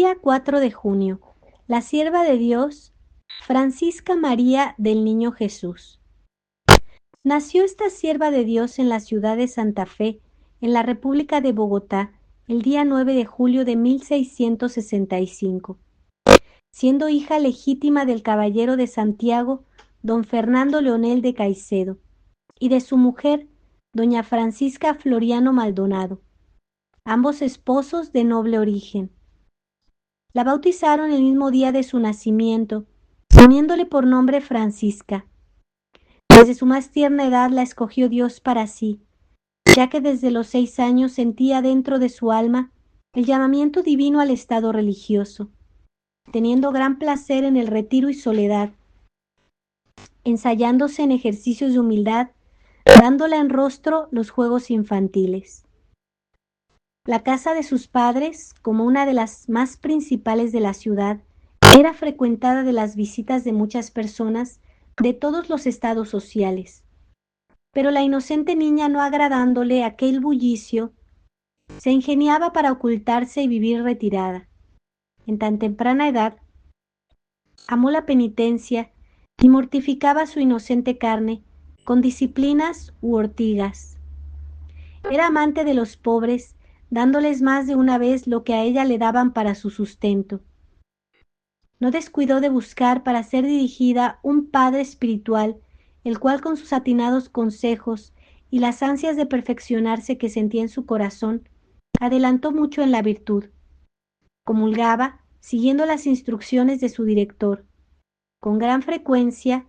Día 4 de junio. La sierva de Dios, Francisca María del Niño Jesús. Nació esta sierva de Dios en la ciudad de Santa Fe, en la República de Bogotá, el día 9 de julio de 1665, siendo hija legítima del caballero de Santiago, don Fernando Leonel de Caicedo, y de su mujer, doña Francisca Floriano Maldonado, ambos esposos de noble origen. La bautizaron el mismo día de su nacimiento, poniéndole por nombre Francisca. Desde su más tierna edad la escogió Dios para sí, ya que desde los 6 años sentía dentro de su alma el llamamiento divino al estado religioso, teniendo gran placer en el retiro y soledad, ensayándose en ejercicios de humildad, dándola en rostro los juegos infantiles. La casa de sus padres, como una de las más principales de la ciudad, era frecuentada de las visitas de muchas personas de todos los estados sociales. Pero la inocente niña, no agradándole aquel bullicio, se ingeniaba para ocultarse y vivir retirada. En tan temprana edad, amó la penitencia y mortificaba su inocente carne con disciplinas u ortigas. Era amante de los pobres, dándoles más de una vez lo que a ella le daban para su sustento. No descuidó de buscar para ser dirigida un padre espiritual, el cual con sus atinados consejos y las ansias de perfeccionarse que sentía en su corazón, adelantó mucho en la virtud. Comulgaba, siguiendo las instrucciones de su director. Con gran frecuencia,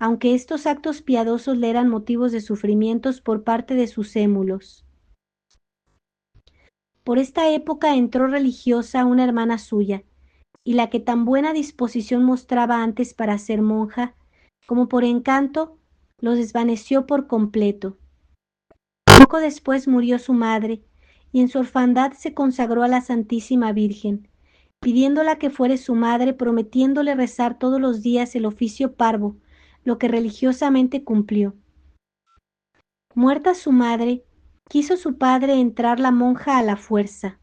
aunque estos actos piadosos le eran motivos de sufrimientos por parte de sus émulos. Por esta época entró religiosa una hermana suya, y la que tan buena disposición mostraba antes para ser monja, como por encanto, lo desvaneció por completo. Poco después murió su madre, y en su orfandad se consagró a la Santísima Virgen, pidiéndola que fuere su madre, prometiéndole rezar todos los días el oficio parvo, lo que religiosamente cumplió. Muerta su madre, quiso su padre entrar la monja a la fuerza,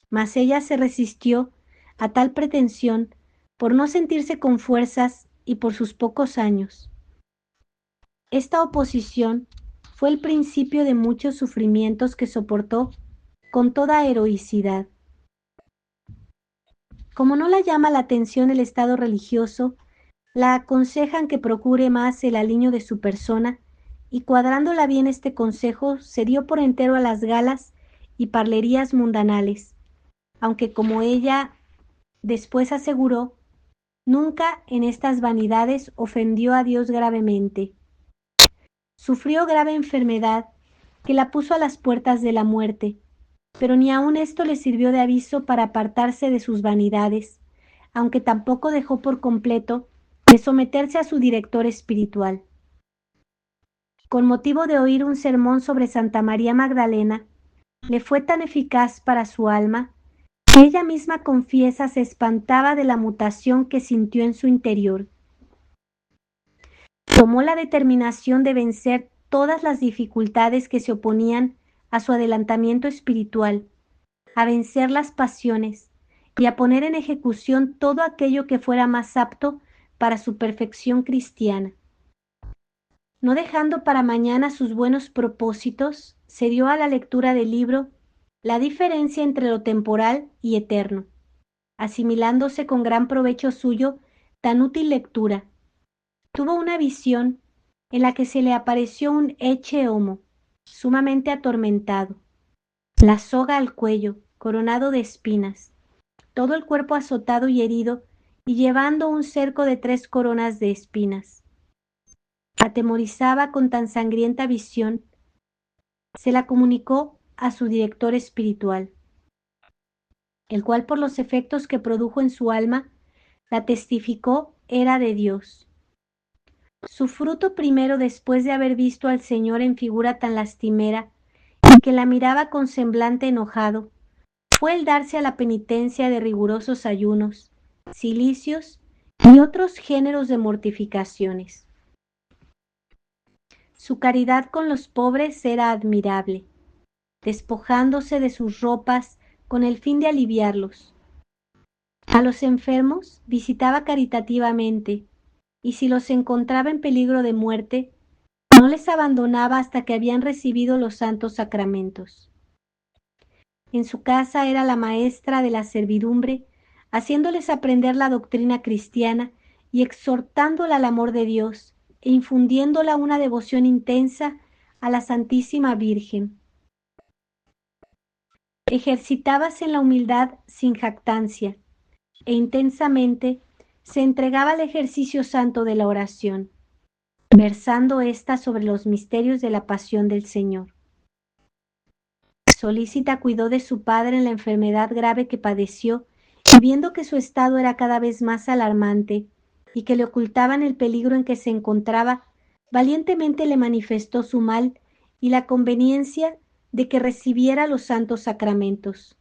mas ella se resistió a tal pretensión por no sentirse con fuerzas y por sus pocos años. Esta oposición fue el principio de muchos sufrimientos que soportó con toda heroicidad. Como no la llama la atención el estado religioso, la aconsejan que procure más el aliño de su persona, y cuadrándola bien este consejo, se dio por entero a las galas y parlerías mundanales, aunque, como ella después aseguró, nunca en estas vanidades ofendió a Dios gravemente. Sufrió grave enfermedad que la puso a las puertas de la muerte, pero ni aun esto le sirvió de aviso para apartarse de sus vanidades, aunque tampoco dejó por completo de someterse a su director espiritual. Con motivo de oír un sermón sobre Santa María Magdalena, le fue tan eficaz para su alma que ella misma confiesa se espantaba de la mutación que sintió en su interior. Tomó la determinación de vencer todas las dificultades que se oponían a su adelantamiento espiritual, a vencer las pasiones y a poner en ejecución todo aquello que fuera más apto para su perfección cristiana. No dejando para mañana sus buenos propósitos, se dio a la lectura del libro La diferencia entre lo temporal y eterno, asimilándose con gran provecho suyo tan útil lectura. Tuvo una visión en la que se le apareció un ecce homo, sumamente atormentado, la soga al cuello, coronado de espinas, todo el cuerpo azotado y herido, y llevando un cerco de 3 coronas de espinas. Atemorizaba con tan sangrienta visión, se la comunicó a su director espiritual, el cual, por los efectos que produjo en su alma, la testificó era de Dios. Su fruto primero, después de haber visto al Señor en figura tan lastimera y que la miraba con semblante enojado, fue el darse a la penitencia de rigurosos ayunos, cilicios y otros géneros de mortificaciones. Su caridad con los pobres era admirable, despojándose de sus ropas con el fin de aliviarlos, A los enfermos visitaba caritativamente, y si los encontraba en peligro de muerte, no les abandonaba hasta que habían recibido los santos sacramentos. En su casa era la maestra de la servidumbre, haciéndoles aprender la doctrina cristiana y exhortándola al amor de Dios e infundiéndola una devoción intensa a la Santísima Virgen. Ejercitábase en la humildad sin jactancia e intensamente se entregaba al ejercicio santo de la oración, versando ésta sobre los misterios de la pasión del Señor. Solícita cuidó de su padre en la enfermedad grave que padeció, y viendo que su estado era cada vez más alarmante y que le ocultaban el peligro en que se encontraba, valientemente le manifestó su mal y la conveniencia de que recibiera los santos sacramentos.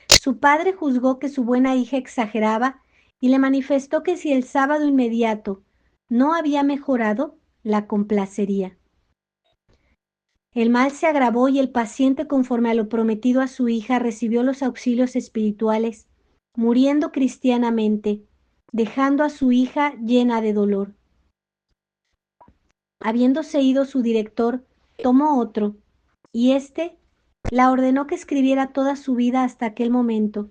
Su padre juzgó que su buena hija exageraba y le manifestó que si el sábado inmediato no había mejorado, la complacería. El mal se agravó y el paciente, conforme a lo prometido a su hija, recibió los auxilios espirituales, muriendo cristianamente, dejando a su hija llena de dolor. Habiéndose ido su director, tomó otro, y éste la ordenó que escribiera toda su vida hasta aquel momento,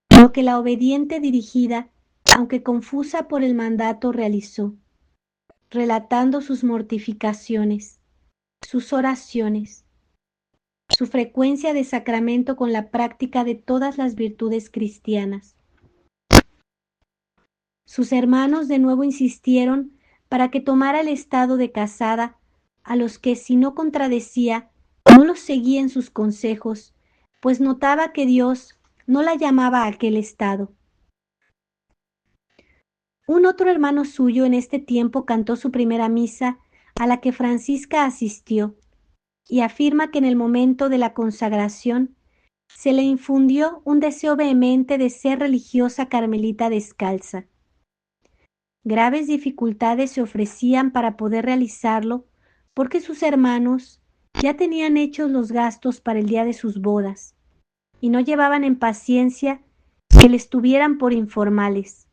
lo que la obediente dirigida, aunque confusa por el mandato, realizó, relatando sus mortificaciones, sus oraciones, su frecuencia de sacramento con la práctica de todas las virtudes cristianas. Sus hermanos de nuevo insistieron para que tomara el estado de casada, a los que, si no contradecía, no los seguía en sus consejos, pues notaba que Dios no la llamaba a aquel estado. Un otro hermano suyo en este tiempo cantó su primera misa, a la que Francisca asistió, y afirma que en el momento de la consagración se le infundió un deseo vehemente de ser religiosa carmelita descalza. Graves dificultades se ofrecían para poder realizarlo, porque sus hermanos ya tenían hechos los gastos para el día de sus bodas, y no llevaban en paciencia que les tuvieran por informales.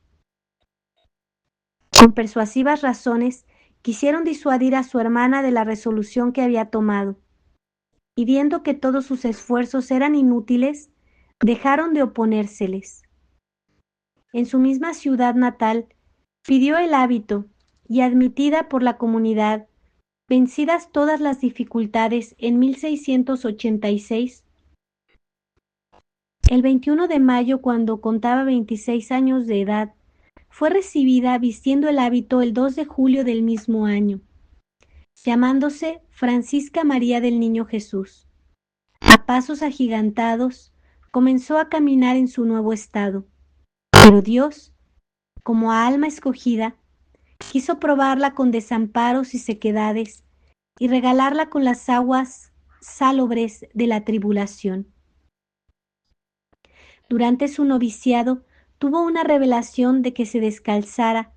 Con persuasivas razones quisieron disuadir a su hermana de la resolución que había tomado, y viendo que todos sus esfuerzos eran inútiles, dejaron de oponérseles. En su misma ciudad natal, pidió el hábito y, admitida por la comunidad, vencidas todas las dificultades, en 1686, el 21 de mayo, cuando contaba 26 años de edad, fue recibida vistiendo el hábito el 2 de julio del mismo año, llamándose Francisca María del Niño Jesús. A pasos agigantados, comenzó a caminar en su nuevo estado, pero Dios, como a alma escogida, quiso probarla con desamparos y sequedades y regalarla con las aguas salobres de la tribulación. Durante su noviciado tuvo una revelación de que se descalzara,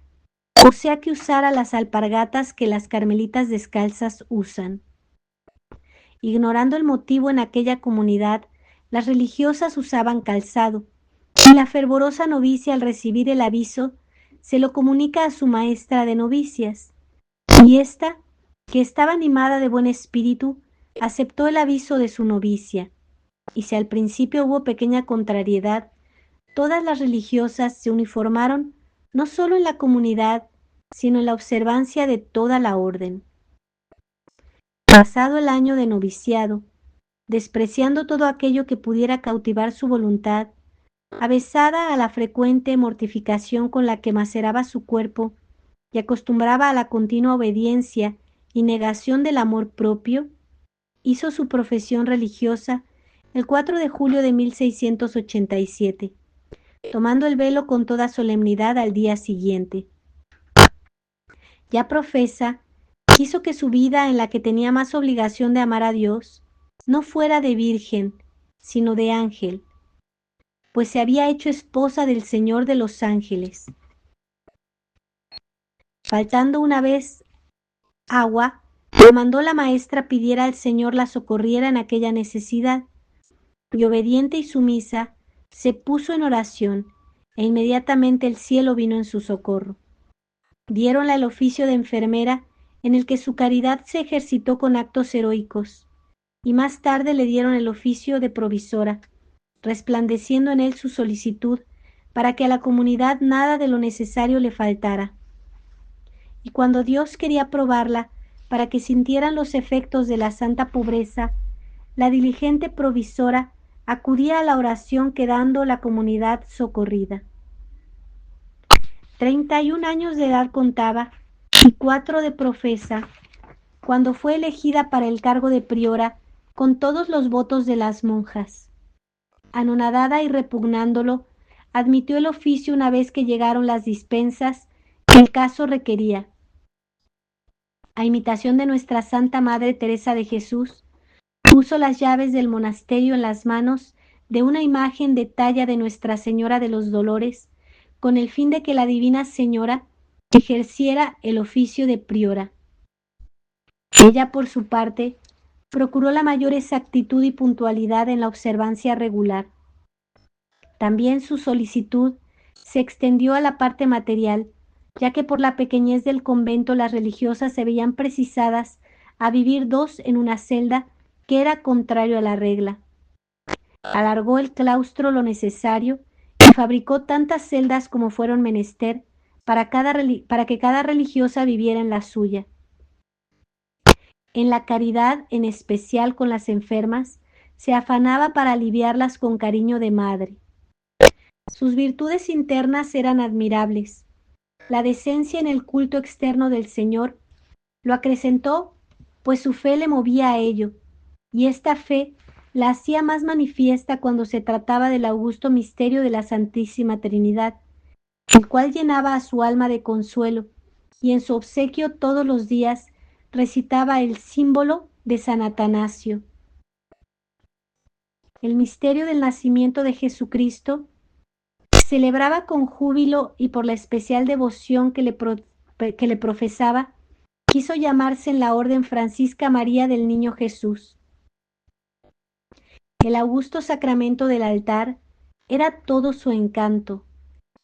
o sea que usara las alpargatas que las carmelitas descalzas usan. Ignorando el motivo en aquella comunidad, las religiosas usaban calzado, y la fervorosa novicia, al recibir el aviso, se lo comunica a su maestra de novicias, y ésta, que estaba animada de buen espíritu, aceptó el aviso de su novicia, y si al principio hubo pequeña contrariedad, todas las religiosas se uniformaron no solo en la comunidad, sino en la observancia de toda la orden. Pasado el año de noviciado, despreciando todo aquello que pudiera cautivar su voluntad, avesada a la frecuente mortificación con la que maceraba su cuerpo y acostumbraba a la continua obediencia y negación del amor propio, hizo su profesión religiosa el 4 de julio de 1687, tomando el velo con toda solemnidad al día siguiente. Ya profesa, quiso que su vida, en la que tenía más obligación de amar a Dios, no fuera de virgen, sino de ángel, pues se había hecho esposa del Señor de los ángeles. Faltando una vez agua, le mandó la maestra pidiera al Señor la socorriera en aquella necesidad, y obediente y sumisa, se puso en oración, e inmediatamente el cielo vino en su socorro. Diéronle el oficio de enfermera, en el que su caridad se ejercitó con actos heroicos, y más tarde le dieron el oficio de provisora, resplandeciendo en él su solicitud para que a la comunidad nada de lo necesario le faltara. Y cuando Dios quería probarla para que sintieran los efectos de la santa pobreza, la diligente provisora acudía a la oración quedando la comunidad socorrida. 31 años de edad contaba y 4 de profesa, cuando fue elegida para el cargo de priora con todos los votos de las monjas. Anonadada y repugnándolo, admitió el oficio una vez que llegaron las dispensas que el caso requería. A imitación de nuestra Santa Madre Teresa de Jesús, puso las llaves del monasterio en las manos de una imagen de talla de Nuestra Señora de los Dolores, con el fin de que la Divina Señora ejerciera el oficio de priora. Ella, por su parte, procuró la mayor exactitud y puntualidad en la observancia regular. También su solicitud se extendió a la parte material, ya que por la pequeñez del convento las religiosas se veían precisadas a vivir dos en una celda, que era contrario a la regla. Alargó el claustro lo necesario y fabricó tantas celdas como fueron menester para que cada religiosa viviera en la suya. En la caridad, en especial con las enfermas, se afanaba para aliviarlas con cariño de madre. Sus virtudes internas eran admirables. La decencia en el culto externo del Señor lo acrecentó, pues su fe le movía a ello, y esta fe la hacía más manifiesta cuando se trataba del augusto misterio de la Santísima Trinidad, el cual llenaba a su alma de consuelo, y en su obsequio todos los días recitaba el símbolo de San Atanasio. El misterio del nacimiento de Jesucristo celebraba con júbilo, y por la especial devoción que le profesaba, quiso llamarse en la Orden Francisca María del Niño Jesús. El augusto sacramento del altar era todo su encanto,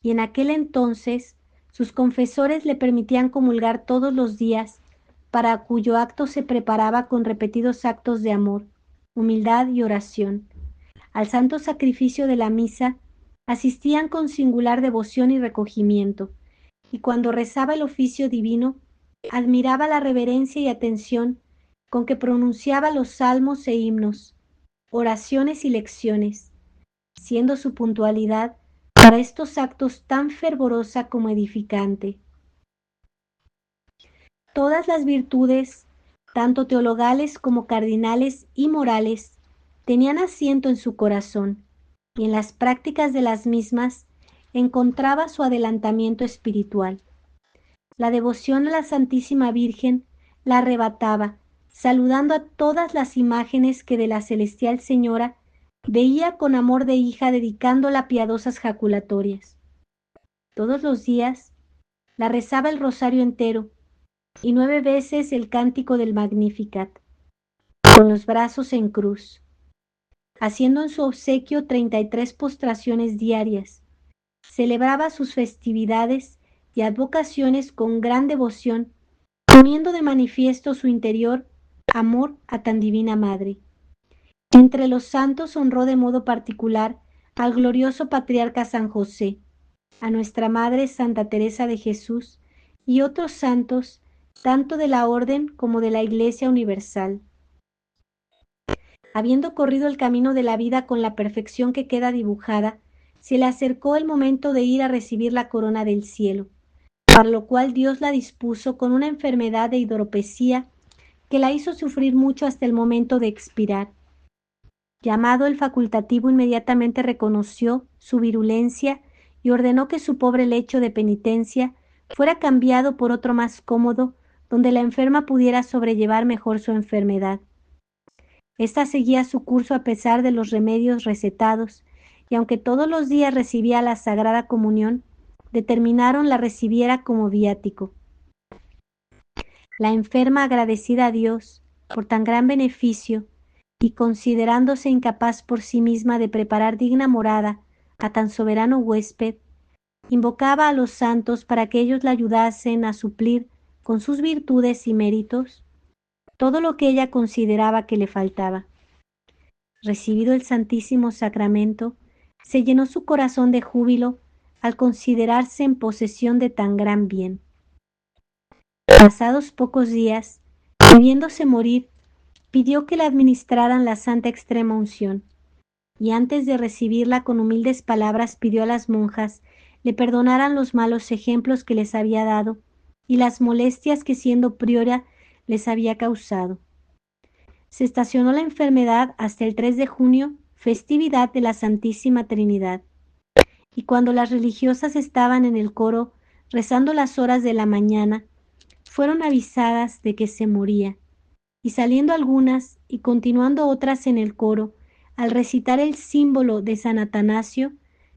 y en aquel entonces sus confesores le permitían comulgar todos los días, para cuyo acto se preparaba con repetidos actos de amor, humildad y oración. Al santo sacrificio de la misa asistían con singular devoción y recogimiento, y cuando rezaba el oficio divino, admiraba la reverencia y atención con que pronunciaba los salmos e himnos, oraciones y lecciones, siendo su puntualidad para estos actos tan fervorosa como edificante. Todas las virtudes, tanto teologales como cardinales y morales, tenían asiento en su corazón, y en las prácticas de las mismas encontraba su adelantamiento espiritual. La devoción a la Santísima Virgen la arrebataba, saludando a todas las imágenes que de la celestial Señora veía con amor de hija, dedicándola a piadosas jaculatorias. Todos los días la rezaba el rosario entero y 9 veces el cántico del Magnificat, con los brazos en cruz, haciendo en su obsequio 33 postraciones diarias. Celebraba sus festividades y advocaciones con gran devoción, poniendo de manifiesto su interior amor a tan divina madre. Entre los santos honró de modo particular al glorioso patriarca San José, a nuestra Madre Santa Teresa de Jesús y otros santos, tanto de la Orden como de la Iglesia Universal. Habiendo corrido el camino de la vida con la perfección que queda dibujada, se le acercó el momento de ir a recibir la corona del cielo, para lo cual Dios la dispuso con una enfermedad de hidropesía que la hizo sufrir mucho hasta el momento de expirar. Llamado el facultativo, inmediatamente reconoció su virulencia y ordenó que su pobre lecho de penitencia fuera cambiado por otro más cómodo, donde la enferma pudiera sobrellevar mejor su enfermedad. Esta seguía su curso a pesar de los remedios recetados, y aunque todos los días recibía la Sagrada Comunión, determinaron la recibiera como viático. La enferma, agradecida a Dios por tan gran beneficio, y considerándose incapaz por sí misma de preparar digna morada a tan soberano huésped, invocaba a los santos para que ellos la ayudasen a suplir con sus virtudes y méritos todo lo que ella consideraba que le faltaba. Recibido el Santísimo Sacramento, se llenó su corazón de júbilo al considerarse en posesión de tan gran bien. Pasados pocos días, viéndose morir, pidió que le administraran la Santa Extrema Unción, y antes de recibirla con humildes palabras pidió a las monjas le perdonaran los malos ejemplos que les había dado y las molestias que siendo priora les había causado. Se estacionó la enfermedad hasta el 3 de junio, festividad de la Santísima Trinidad, y cuando las religiosas estaban en el coro rezando las horas de la mañana, fueron avisadas de que se moría, y saliendo algunas y continuando otras en el coro, al recitar el símbolo de San Atanasio,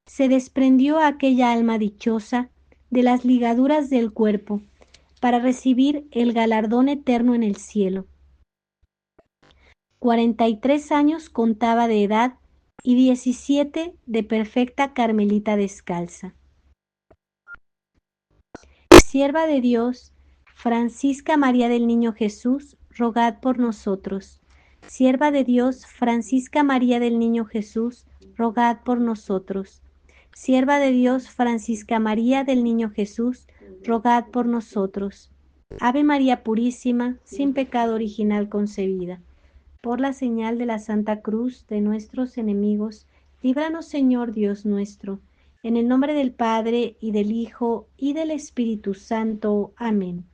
se desprendió aquella alma dichosa de las ligaduras del cuerpo para recibir el galardón eterno en el cielo. 43 años contaba de edad y 17 de perfecta carmelita descalza. Sierva de Dios, Francisca María del Niño Jesús, rogad por nosotros. Sierva de Dios, Francisca María del Niño Jesús, rogad por nosotros. Sierva de Dios, Francisca María del Niño Jesús, rogad por nosotros. Ave María Purísima, sin pecado original concebida. Por la señal de la Santa Cruz de nuestros enemigos, líbranos, Señor Dios nuestro. En el nombre del Padre, y del Hijo, y del Espíritu Santo. Amén.